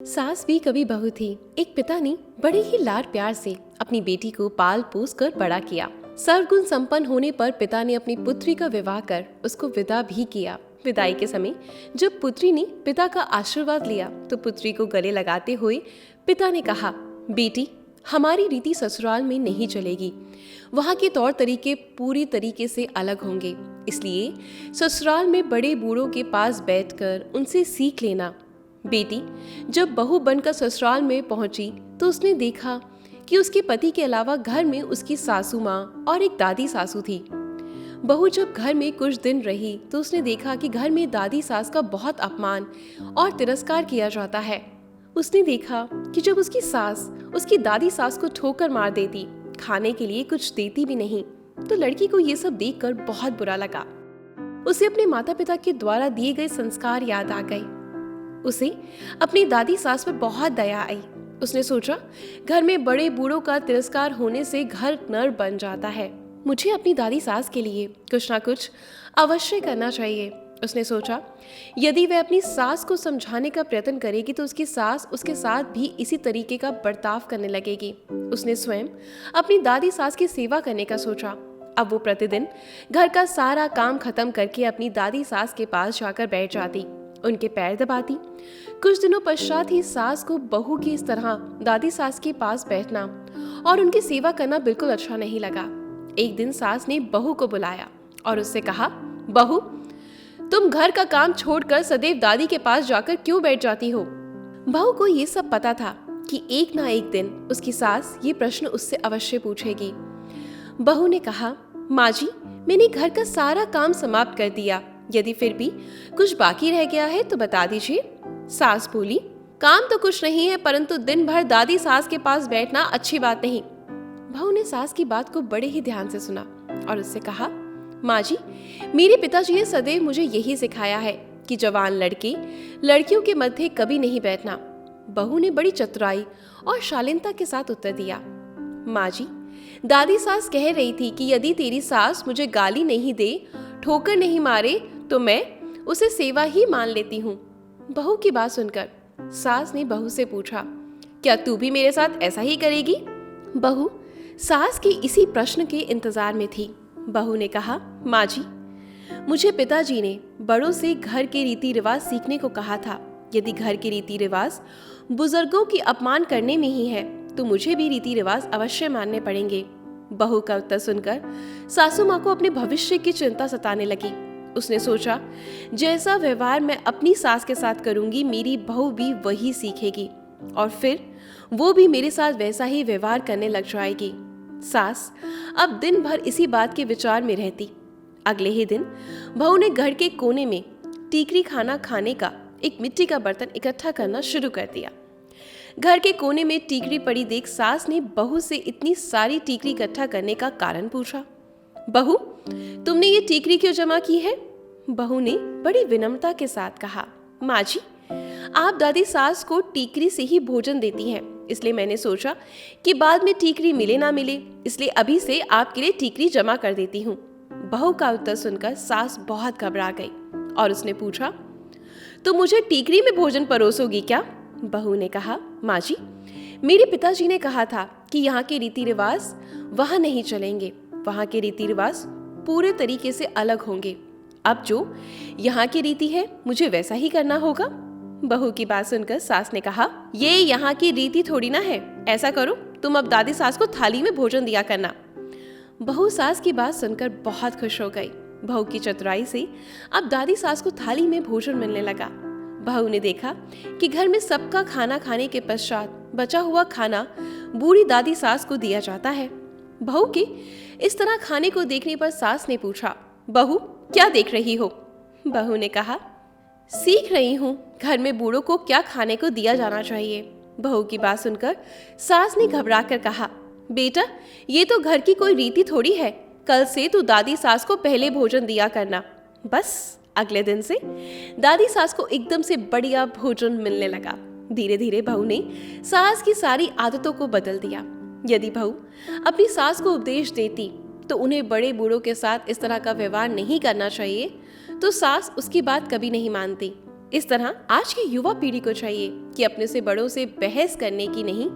सास भी कभी बहू थी। एक पिता ने बड़े ही लाड प्यार से अपनी बेटी को पाल पोस कर बड़ा किया। सर्वगुण संपन्न होने पर पिता ने अपनी पुत्री का विवाह कर उसको विदा भी किया। विदाई के समय जब पुत्री ने पिता का आशीर्वाद लिया तो पुत्री को गले लगाते हुए पिता ने कहा, बेटी, हमारी रीति ससुराल में नहीं चलेगी। वहाँ के तौर तरीके पूरी तरीके से अलग होंगे। इसलिए ससुराल में बड़े बूढ़ों के पास बैठकर उनसे सीख लेना। बेटी जब बहू बनकर ससुराल में पहुंची तो उसने देखा कि उसके पति के अलावा घर में उसकी सासू माँ और एक दादी सासू थी। बहू जब घर में कुछ दिन रही तो उसने देखा कि घर में दादी सास का बहुत अपमान और तिरस्कार किया जाता है। उसने देखा कि जब उसकी सास उसकी दादी सास को ठोकर मार देती, खाने के लिए कुछ देती भी नहीं, तो लड़की को ये सब देखकर बहुत बुरा लगा। उसे अपने माता पिता के द्वारा दिए गए संस्कार याद आ गए। उसे अपनी दादी सास पर बहुत दया आई। उसने सोचा, घर में बड़े बूढ़ों का तिरस्कार होने से घर नर बन जाता है। मुझे अपनी दादी सास के लिए कुछ ना कुछ अवश्य करना चाहिए। उसने सोचा, यदि वह अपनी सास को समझाने का प्रयत्न करेगी तो उसकी सास उसके साथ भी इसी तरीके का बर्ताव करने लगेगी। उसने स्वयं अपनी दादी सास की सेवा करने का सोचा। अब वो प्रतिदिन घर का सारा काम खत्म करके अपनी दादी सास के पास जाकर बैठ जाती, उनके पैर दबाती। कुछ दिनों पश्चात ही सास को बहू की इस तरह दादी सास के पास बैठना और उनकी सेवा करना बिल्कुल अच्छा नहीं लगा। एक दिन सास ने बहू को बुलाया और उससे कहा, बहू, तुम घर का काम छोड़कर सदैव दादी के पास जाकर क्यों बैठ जाती हो? बहू को ये सब पता था कि एक ना एक दिन उसकी सास ये प्रश्न उससे अवश्य पूछेगी। बहू ने कहा, माँ जी, मैंने घर का सारा काम समाप्त कर दिया। यदि फिर भी कुछ बाकी रह गया है तो बता दीजिए। सास बोली, काम तो कुछ नहीं है, परंतु दिन भर दादी सास के पास बैठना अच्छी बात नहीं। बहू ने सास की बात को बड़े ही ध्यान से सुना और उससे कहा, माँ जी, मेरे पिताजी ने सदैव मुझे यही सिखाया है कि जवान लड़के लड़कियों के मध्य कभी नहीं बैठना। बहू ने बड़ी चतुराई और शालीनता के साथ उत्तर दिया, माँ जी, दादी सास कह रही थी कि यदि तेरी सास मुझे गाली नहीं दे, ठोकर नहीं मारे, तो मैं उसे सेवा ही मान लेती हूँ। बहू की बात सुनकर सास ने बहू से पूछा, क्या तू भी मेरे साथ ऐसा ही करेगी? बहू सास के इसी प्रश्न के इंतजार में थी। बहू ने कहा, माँ जी, मुझे पिताजी ने बड़ों से घर के रीति रिवाज सीखने को कहा था। यदि घर के रीति रिवाज बुजुर्गों की अपमान करने में ही है तो मुझे भी रीति रिवाज अवश्य मानने पड़ेंगे। बहू का उत्तर सुनकर सासू माँ को अपने भविष्य की चिंता सताने लगी। उसने सोचा, जैसा व्यवहार मैं अपनी सास के साथ करूंगी, मेरी बहू भी वही सीखेगी और फिर वो भी मेरे साथ वैसा ही व्यवहार करने लग जाएगी। सास अब दिन भर इसी बात के विचार में रहती। अगले ही दिन बहू ने घर के कोने में टीकरी खाना खाने का एक मिट्टी का बर्तन इकट्ठा करना शुरू कर दिया। घर के कोने में टीकरी पड़ी देख सास ने बहू से इतनी सारी टीकरी इकट्ठा करने का कारण पूछा। बहू, तुमने ये टीकरी क्यों जमा की है? बहू ने बड़ी विनम्रता के साथ कहा, माँ जी, आप दादी सास को टीकरी से ही भोजन देती हैं, इसलिए मैंने सोचा कि बाद में टीकरी मिले ना मिले, इसलिए अभी से आपके लिए टीकरी जमा कर देती हूँ। बहू का उत्तर सुनकर सास बहुत घबरा गई और उसने पूछा, तो मुझे टीकरी में भोजन परोसोगी क्या? बहू ने कहा, माँ जी, मेरे पिताजी ने कहा था कि यहाँ के रीति रिवाज वहाँ नहीं चलेंगे। वहाँ के रीति रिवाज पूरे तरीके से अलग होंगे। अब जो यहाँ की रीति है मुझे वैसा ही करना होगा। बहू की बात सुनकर सास ने कहा, ये यहाँ की रीति थोड़ी ना है। ऐसा करो, तुम अब दादी सास को थाली में भोजन दिया करना। बहू सास की बात सुनकर बहुत खुश हो गई। बहू की चतुराई से अब दादी सास को थाली में भोजन मिलने लगा। बहू ने देखा कि घर में सबका खाना खाने के पश्चात बचा हुआ खाना बूढ़ी दादी सास को दिया जाता है। बहू के इस तरह खाने को देखने पर सास ने पूछा, बहू, क्या देख रही हो? बहू ने कहा, सीख रही हूँ घर में बूढ़ों को क्या खाने को दिया जाना चाहिए। बहू की बात सुनकर सास ने घबरा कर कहा, बेटा, ये तो घर की कोई रीति थोड़ी है। कल से तू दादी सास को पहले भोजन दिया करना। बस अगले दिन से दादी सास को एकदम से बढ़िया भोजन मिलने लगा। धीरे धीरे बहू ने सास की सारी आदतों को बदल दिया। यदि बहू अपनी सास को उपदेश देती तो उन्हें बड़े बूढ़ों के साथ इस तरह का व्यवहार नहीं करना चाहिए, तो सास उसकी बात कभी नहीं मानती। इस तरह आज की युवा पीढ़ी को चाहिए कि अपने से बड़ों से बहस करने की नहीं,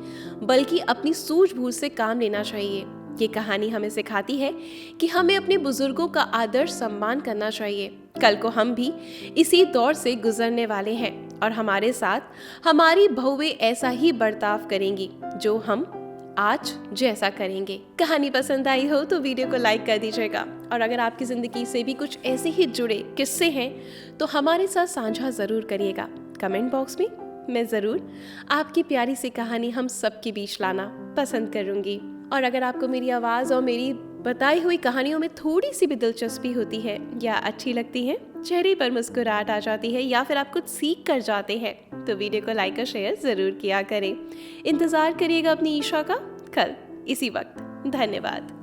बल्कि अपनी सूझबूझ से काम लेना चाहिए। ये कहानी हमें सिखाती है कि हमें अपने बुजुर्गों का आदर सम्मान करना चाहिए। कल को हम भी इसी दौर से गुजरने वाले हैं और हमारे साथ हमारी बहुएं ऐसा ही बर्ताव करेंगी जो हम आज जैसा करेंगे। कहानी पसंद आई हो तो वीडियो को लाइक कर दीजिएगा, और अगर आपकी ज़िंदगी से भी कुछ ऐसे ही जुड़े किस्से हैं तो हमारे साथ साझा ज़रूर करिएगा कमेंट बॉक्स में। मैं ज़रूर आपकी प्यारी सी कहानी हम सबके बीच लाना पसंद करूँगी। और अगर आपको मेरी आवाज़ और मेरी बताई हुई कहानियों में थोड़ी सी भी दिलचस्पी होती है या अच्छी लगती है, चेहरे पर मुस्कुराहट आ जाती है या फिर आप कुछ सीख कर जाते हैं, तो वीडियो को लाइक और शेयर ज़रूर किया करें। इंतज़ार करिएगा अपनी ईशा का कल इसी वक्त। धन्यवाद।